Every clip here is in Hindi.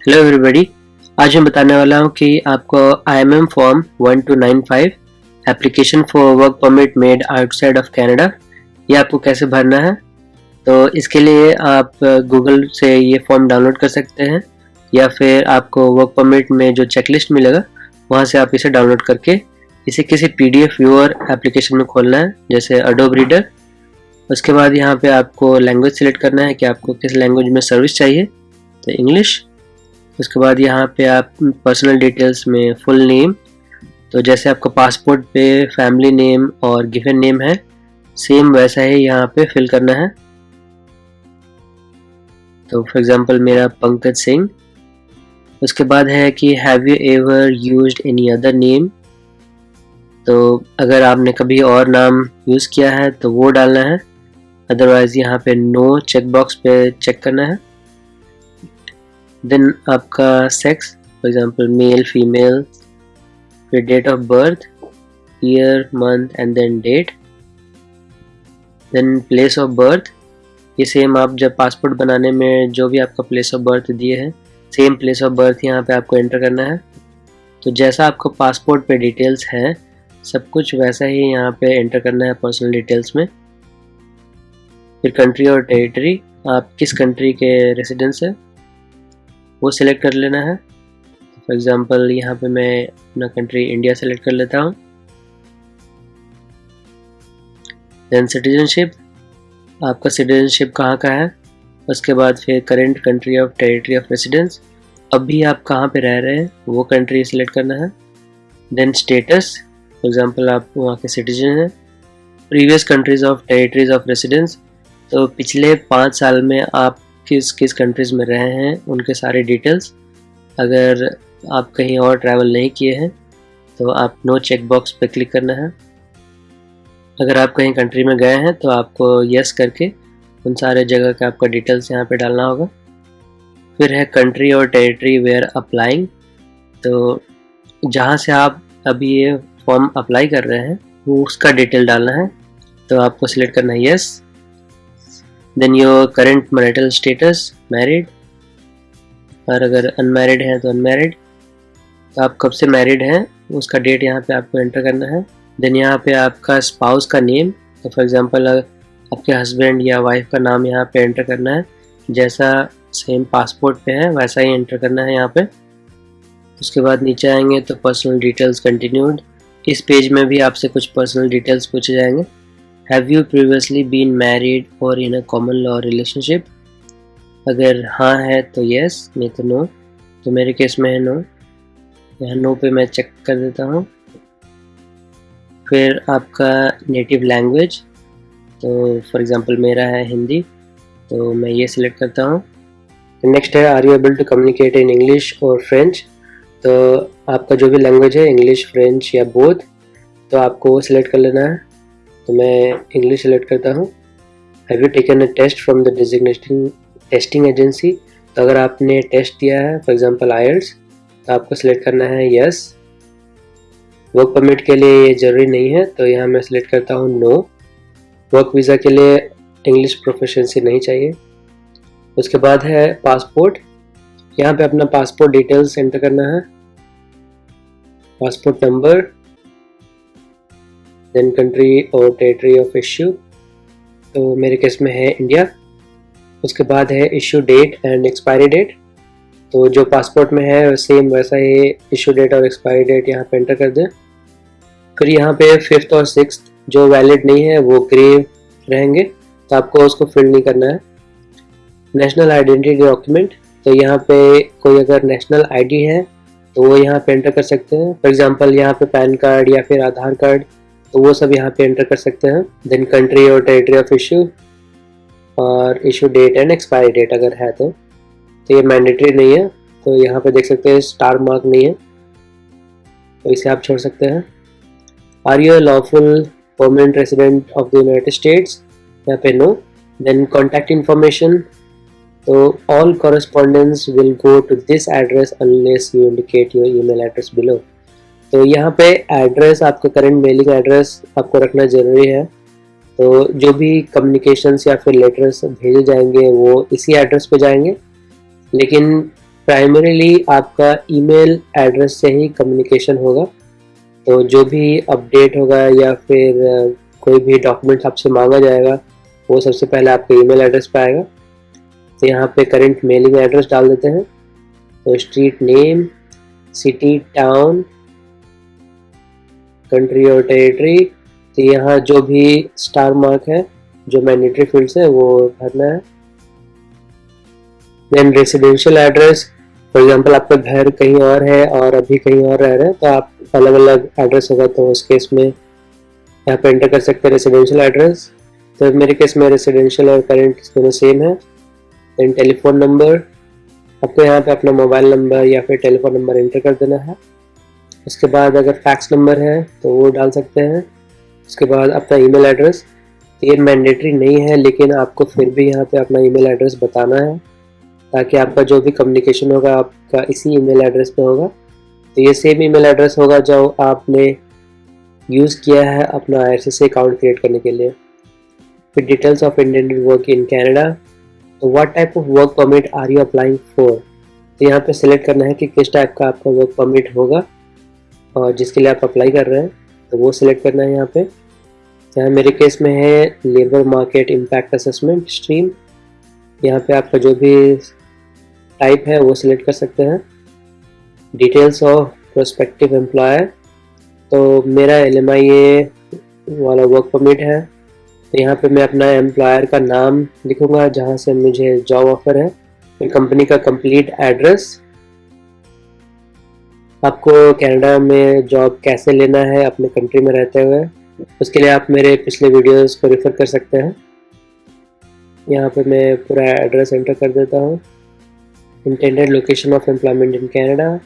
Hello everybody. आज मैं बताने वाला हूँ कि आपको IMM form 1295 application for work permit made outside of Canada ये आपको कैसे भरना है। तो इसके लिए आप गूगल से ये फॉर्म डाउनलोड कर सकते हैं या फिर आपको वर्क परमिट में जो चेकलिस्ट मिलेगा वहाँ से आप इसे डाउनलोड करके इसे किसी PDF व्यूअर एप्लीकेशन में खोलना है, जैसे अडोब रीडर। उसके बाद यहाँ पे आपको लैंग्वेज सिलेक्ट करना है कि आपको किस लैंग्वेज में सर्विस चाहिए, तो इंग्लिश। उसके बाद यहाँ पे आप पर्सनल डिटेल्स में फुल नेम, तो जैसे आपका पासपोर्ट पे फैमिली नेम और गिवन नेम है सेम वैसा ही यहाँ पे फिल करना है। तो फॉर एग्जांपल मेरा पंकज सिंह। उसके बाद है कि have you ever used any other name, तो अगर आपने कभी और नाम यूज़ किया है तो वो डालना है, अदरवाइज यहाँ पे नो चेक बॉक्स पे चेक करना है। देन आपका sex, for example male female, फिर date of birth, year month and then date. Then place of birth, ये सेम आप जब पासपोर्ट बनाने में जो भी आपका प्लेस ऑफ बर्थ दिए हैं सेम प्लेस ऑफ बर्थ यहाँ पे आपको एंटर करना है। तो जैसा आपको पासपोर्ट पे डिटेल्स है सब कुछ वैसा ही यहाँ पे एंटर करना है पर्सनल डिटेल्स में। फिर कंट्री और टेरिटरी, आप किस कंट्री के रेसिडेंस है वो सिलेक्ट कर लेना है। फॉर एग्जांपल यहाँ पे मैं अपना कंट्री इंडिया सेलेक्ट कर लेता हूँ। देन सिटीजनशिप, आपका सिटीजनशिप कहाँ का है। उसके बाद फिर current country of territory of residence, अभी आप कहाँ पे रह रहे हैं वो कंट्री सेलेक्ट करना है। देन स्टेटस, फॉर एग्जांपल आप वहाँ के सिटीजन हैं। Previous countries of territories of residence, तो पिछले 5 साल में आप किस किस कंट्रीज़ में रहे हैं उनके सारे डिटेल्स। अगर आप कहीं और ट्रैवल नहीं किए हैं तो आप नो चेक बॉक्स पे क्लिक करना है। अगर आप कहीं कंट्री में गए हैं तो आपको यस करके उन सारे जगह का आपका डिटेल्स यहाँ पे डालना होगा। फिर है कंट्री और टेरिटरी वेयर अप्लाइंग, तो जहाँ से आप अभी ये फॉर्म अप्लाई कर रहे हैं वो उसका डिटेल डालना है, तो आपको सिलेक्ट करना है yes. Then your current marital status, married, और अगर अनमैरिड है तो अनमैरिड, तो आप कब से मैरिड हैं उसका डेट यहाँ पे आपको एंटर करना है। देन यहाँ पे आपका स्पाउस का नेम, तो फॉर एग्जांपल आपके हस्बैंड या वाइफ का नाम यहाँ पे एंटर करना है, जैसा सेम पासपोर्ट पे है वैसा ही एंटर करना है यहाँ पे। उसके बाद नीचे आएंगे तो पर्सनल डिटेल्स कंटिन्यूड, इस पेज में भी आपसे कुछ पर्सनल डिटेल्स पूछे जाएंगे। Have you previously been married और in a common law relationship, अगर हाँ है तो यस, नहीं तो नो। तो मेरे केस में है नो, यहाँ नो पे मैं चेक कर देता हूँ। फिर आपका नेटिव लैंग्वेज, तो फॉर एग्जांपल मेरा है हिंदी, तो मैं ये सिलेक्ट करता हूँ। नेक्स्ट है are you able to communicate in English और फ्रेंच, तो आपका जो भी लैंग्वेज है इंग्लिश फ्रेंच या बोथ, तो आपको वो सिलेक्ट कर लेना है। तो मैं इंग्लिश सेलेक्ट करता हूँ। Have you taken a test from the designating testing agency, तो अगर आपने टेस्ट दिया है फॉर एग्जांपल आईएलटीएस तो आपको सिलेक्ट करना है यस। वर्क परमिट के लिए ये ज़रूरी नहीं है, तो यहाँ मैं सिलेक्ट करता हूँ नो। वर्क वीज़ा के लिए इंग्लिश प्रोफिशिएंसी नहीं चाहिए। उसके बाद है पासपोर्ट, यहाँ पे अपना पासपोर्ट डिटेल्स एंटर करना है, पासपोर्ट नंबर, देन कंट्री और टेरिटरी ऑफ इश्यू, तो मेरे केस में है इंडिया। उसके बाद है issue date and expiry date, तो जो पासपोर्ट में है सेम वैसा ही इश्यू डेट और एक्सपायरी डेट यहाँ पे एंटर कर दें। फिर यहाँ पे 5th और 6th जो वैलिड नहीं है वो ग्रे रहेंगे, तो आपको उसको फिल नहीं करना है। नेशनल आइडेंटिटी डॉक्यूमेंट, तो यहाँ पे कोई अगर नेशनल आईडी है तो वो यहाँ पे एंटर कर सकते हैं। फॉर एग्जांपल यहाँ पे पैन कार्ड या फिर आधार कार्ड, तो वो सब यहाँ पे एंटर कर सकते हैं। देन कंट्री और टेरिटरी ऑफ इश्यू और issue date and expiry date अगर है तो ये मैंडेटरी नहीं है, तो यहाँ पे देख सकते हैं स्टार मार्क नहीं है, तो इसे आप छोड़ सकते हैं। Are you a lawful permanent resident of the United States, यहाँ पे नो। देन कॉन्टैक्ट इन्फॉर्मेशन, तो all correspondence will go to this address unless you indicate your email address below, तो यहाँ पे एड्रेस आपका करंट मेलिंग एड्रेस आपको रखना ज़रूरी है। तो जो भी कम्युनिकेशंस या फिर लेटर्स भेजे जाएंगे वो इसी एड्रेस पे जाएंगे, लेकिन प्राइमरीली आपका ईमेल एड्रेस से ही कम्युनिकेशन होगा। तो जो भी अपडेट होगा या फिर कोई भी डॉक्यूमेंट आपसे मांगा जाएगा वो सबसे पहले आपके ईमेल एड्रेस पे आएगा। तो यहाँ पे करंट मेलिंग एड्रेस डाल देते हैं। तो street name, city, town, country और टेरिटरी। तो यहाँ जो भी स्टार मार्क है, जो मैंडेटरी फील्ड्स है, वो भरना है। Then residential address, for example आपका घर कहीं और है और अभी कहीं और रह रहे हैं तो आप अलग अलग एड्रेस होगा, तो उस केस में यहाँ पे एंटर कर सकते हैं रेसिडेंशियल एड्रेस। तो मेरे केस में रेसिडेंशियल और करेंट दोनों सेम है। देन टेलीफोन नंबर, आपको यहाँ पे अपना मोबाइल नंबर या फिर टेलीफोन नंबर एंटर कर देना है। उसके बाद अगर फैक्स नंबर है तो वो डाल सकते हैं। उसके बाद अपना ईमेल एड्रेस, ये मैंडेटरी नहीं है लेकिन आपको फिर भी यहाँ पे अपना ईमेल एड्रेस बताना है ताकि आपका जो भी कम्युनिकेशन होगा आपका इसी ईमेल एड्रेस पे होगा। तो ये सेम ईमेल एड्रेस होगा जो आपने यूज़ किया है अपना IRCC अकाउंट क्रिएट करने के लिए। फिर details of intended work in Canada, तो what type of work permit are you applying for. तो यहाँ पे सिलेक्ट करना है कि किस टाइप का आपका वर्क परमिट होगा और जिसके लिए आप अप्लाई कर रहे हैं, तो वो सिलेक्ट करना है यहाँ पे। यहाँ मेरे केस में है labour market impact assessment stream. यहाँ पे आपका जो भी टाइप है वो सिलेक्ट कर सकते हैं। डिटेल्स ऑफ प्रोस्पेक्टिव एम्प्लॉयर, तो मेरा LMIA वाला वर्क परमिट है, तो यहाँ पे मैं अपना एम्प्लॉयर का नाम लिखूँगा जहाँ से मुझे जॉब ऑफर है, फिर कंपनी का कंप्लीट एड्रेस, आपको कनाडा में जॉब कैसे लेना है अपने कंट्री में रहते हुए, उसके लिए आप मेरे पिछले वीडियोस को रेफ़र कर सकते हैं। यहाँ पे मैं पूरा एड्रेस एंटर कर देता हूँ। Intended location of employment in Canada,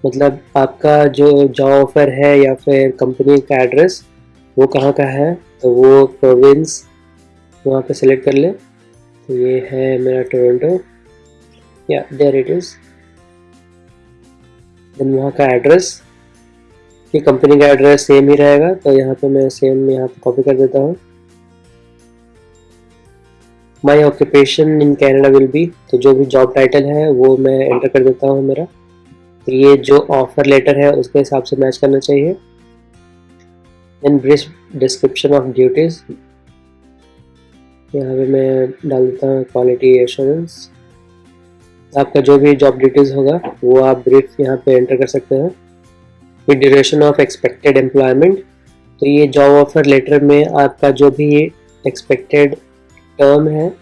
मतलब आपका जो जॉब ऑफर है या फिर कंपनी का एड्रेस वो कहाँ का है, तो वो प्रोविंस वहाँ पे सिलेक्ट कर ले। तो ये है मेरा टोरंटो, या देयर इट इज़। देन वहाँ का एड्रेस, ये कंपनी का एड्रेस सेम ही रहेगा, तो यहाँ पे मैं सेम यहाँ पे कॉपी कर देता हूँ। My occupation in Canada will be, तो जो भी जॉब टाइटल है वो मैं एंटर कर देता हूँ मेरा। तो ये जो ऑफर लेटर है उसके हिसाब से मैच करना चाहिए। Then brief description of duties, यहाँ पे मैं डाल देता हूँ क्वालिटी एश्योरेंस। आपका जो भी जॉब ड्यूटीज़ होगा वो आप ब्रीफ यहाँ पे एंटर कर सकते हैं। फिर ड्यूरेशन ऑफ एक्सपेक्टेड एम्प्लॉयमेंट, तो ये जॉब ऑफर लेटर में आपका जो भी एक्सपेक्टेड टर्म है,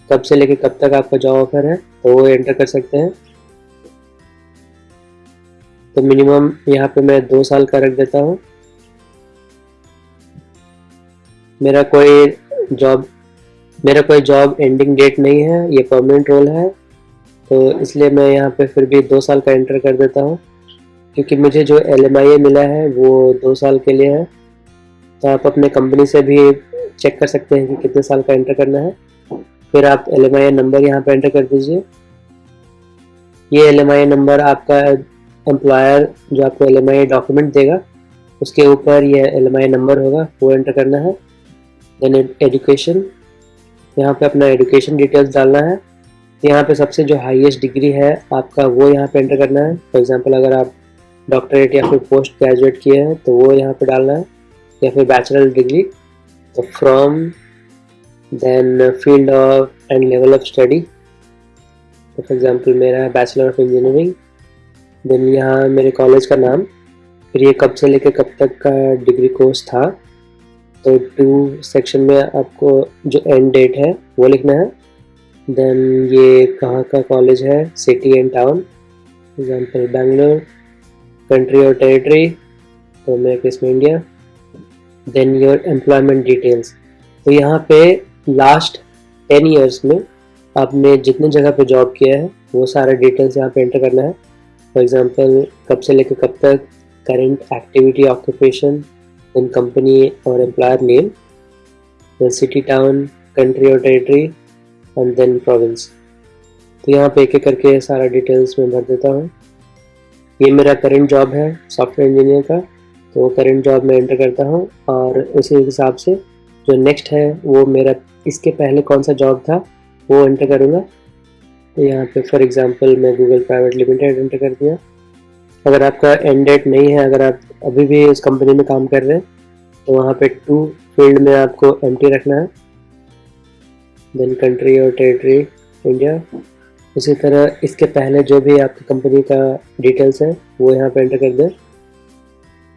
कब से लेके कब तक आपका जॉब ऑफर है, तो वो एंटर कर सकते हैं। तो मिनिमम यहाँ पे मैं 2 साल का रख देता हूँ। मेरा कोई जॉब एंडिंग डेट नहीं है, ये परमानेंट रोल है, तो इसलिए मैं यहाँ पे फिर भी 2 साल का एंटर कर देता हूँ, क्योंकि मुझे जो LMIA मिला है वो 2 साल के लिए है। तो आप अपने कंपनी से भी चेक कर सकते हैं कि कितने साल का एंटर करना है। फिर आप LMIA नंबर यहाँ पे एंटर कर दीजिए। ये LMIA नंबर आपका एम्प्लॉयर जो आपको LMIA डॉक्यूमेंट देगा उसके ऊपर ये LMIA नंबर होगा, वो एंटर करना है। देन एजुकेशन, यहाँ पे अपना एजुकेशन डिटेल्स डालना है। यहाँ पे सबसे जो हाईएस्ट डिग्री है आपका वो यहाँ पे एंटर करना है। फॉर एग्जांपल अगर आप डॉक्टरेट या फिर पोस्ट ग्रेजुएट किए हैं तो वो यहाँ पे डालना है, या फिर बैचलर डिग्री। तो from, then field of and level of study, तो फॉर एग्जांपल मेरा है बैचलर ऑफ इंजीनियरिंग। देन यहाँ मेरे कॉलेज का नाम, फिर ये कब से लेकर कब तक का डिग्री कोर्स था। तो 2 सेक्शन में आपको जो एंड डेट है वो लिखना है। देन ये कहाँ का कॉलेज है, city and town, example Bangalore. Country और टेरिटरी, तो मेरे केस में India. Then your employment details, तो यहाँ पे लास्ट 10 ईयर्स में आपने जितने जगह पे जॉब किया है वो सारा डिटेल्स यहाँ पे एंटर करना है। फॉर एग्जांपल कब से लेकर कब तक, current activity, occupation, then company और employer name, then city, town, country और टेरिटरी, एंड देन प्रोविंस। तो यहाँ पे एक एक करके सारा डिटेल्स मैं भर देता हूँ। ये मेरा करंट जॉब है सॉफ्टवेयर इंजीनियर का, तो वो करंट जॉब मैं एंटर करता हूँ और उसी हिसाब से जो नेक्स्ट है वो मेरा इसके पहले कौन सा जॉब था वो एंटर करूँगा। तो यहाँ पे फॉर एग्जांपल मैं गूगल प्राइवेट लिमिटेड एंटर कर दिया। अगर आपका एंड डेट नहीं है, अगर आप अभी भी इस कंपनी में काम कर रहे हैं, तो वहाँ पे टू फील्ड में आपको एम्प्टी रखना है। देन कंट्री और टेरिटरी इंडिया। उसी तरह इसके पहले जो भी आपकी कंपनी का डिटेल्स है वो यहाँ पे एंटर कर दें।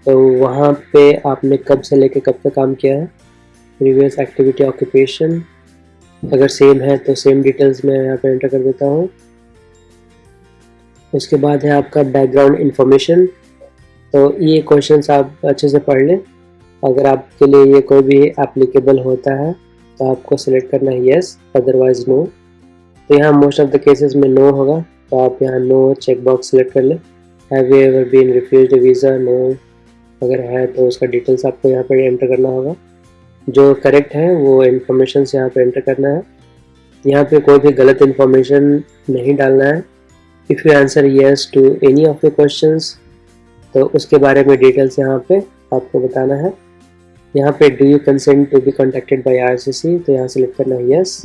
तो वहाँ पे आपने कब से लेके कब तक काम किया है, प्रीवियस एक्टिविटी ऑक्यूपेशन अगर सेम है तो सेम डिटेल्स मैं यहाँ पे एंटर कर देता हूँ। उसके बाद है आपका बैकग्राउंड इंफॉर्मेशन। तो ये क्वेश्चंस आप अच्छे से पढ़ लें, अगर आपके लिए ये कोई भी एप्लीकेबल होता है तो आपको सिलेक्ट करना है येस, अदरवाइज नो। तो यहाँ मोस्ट ऑफ द केसेस में नो होगा, तो आप यहाँ नो चेक बॉक्स सिलेक्ट कर लें। Have you ever been refused visa, no. अगर है तो उसका डिटेल्स आपको यहाँ पर एंटर करना होगा। जो करेक्ट है वो इन्फॉर्मेशन यहाँ पे एंटर करना है। यहाँ पे कोई भी गलत इन्फॉर्मेशन नहीं डालना है। If you answer yes to any of the questions तो उसके बारे में डिटेल्स यहाँ पे आपको बताना है। यहाँ पे do you consent to be contacted by RCC, तो यहाँ सेलेक्ट करना है येस।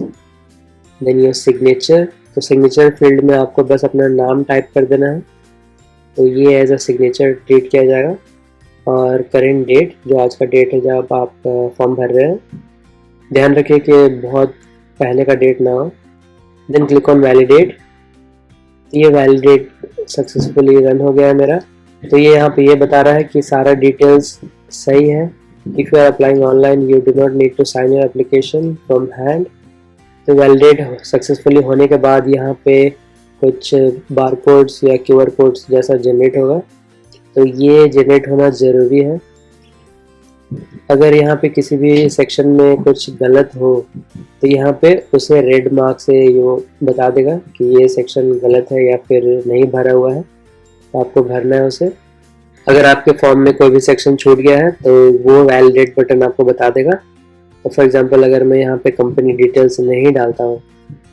देन योर सिग्नेचर, तो सिग्नेचर फील्ड में आपको बस अपना नाम टाइप कर देना है, तो ये एज अ सिग्नेचर ट्रीट किया जाएगा। और करेंट डेट, जो आज का डेट है जब आप फॉर्म भर रहे हैं, ध्यान रखिए कि बहुत पहले का डेट ना हो। Then click on validate. ये वैलिडेट सक्सेसफुली रन हो गया है मेरा। तो ये यहाँ पे ये बता रहा है कि सारा डिटेल्स सही है। If you are applying online you do not need to sign your application from hand. तो वैलिडेट सक्सेसफुली होने के बाद यहाँ पे कुछ बार कोड्स या QR कोड्स जैसा जनरेट होगा, तो ये जनरेट होना ज़रूरी है। अगर यहाँ पे किसी भी सेक्शन में कुछ गलत हो तो यहाँ पे उसे रेड मार्क से ये बता देगा कि ये सेक्शन गलत है या फिर नहीं भरा हुआ है, तो आपको भरना है उसे। अगर आपके फॉर्म में कोई भी सेक्शन छूट गया है तो वो वैलिडेट बटन आपको बता देगा। तो फॉर एग्जांपल अगर मैं यहाँ पे कंपनी डिटेल्स नहीं डालता हूँ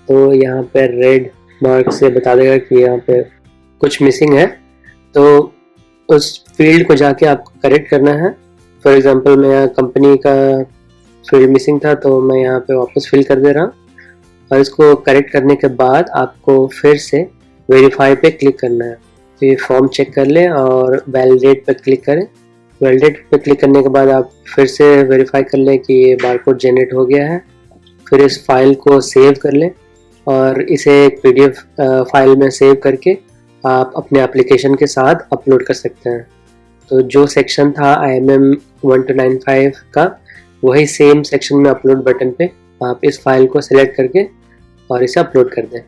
तो यहाँ पे रेड मार्क से बता देगा कि यहाँ पे कुछ मिसिंग है, तो उस फील्ड को जाके आपको करेक्ट करना है। फॉर एग्जांपल मैं कंपनी का फील्ड मिसिंग था तो मैं यहाँ पे वापस फिल कर दे रहा हूँ, और इसको करेक्ट करने के बाद आपको फिर से वेरीफाई पे क्लिक करना है। तो ये फॉर्म चेक कर लें और वैलिडेट पे क्लिक करें। वैलिडेट पे क्लिक करने के बाद आप फिर से वेरीफाई कर लें कि ये बारकोड जनरेट हो गया है। फिर इस फाइल को सेव कर लें और इसे एक PDF फाइल में सेव करके आप अपने एप्लीकेशन के साथ अपलोड कर सकते हैं। तो जो सेक्शन था IMM 1295 का, वही सेम सेक्शन में अपलोड बटन पे आप इस फाइल को सिलेक्ट करके और इसे अपलोड कर दें।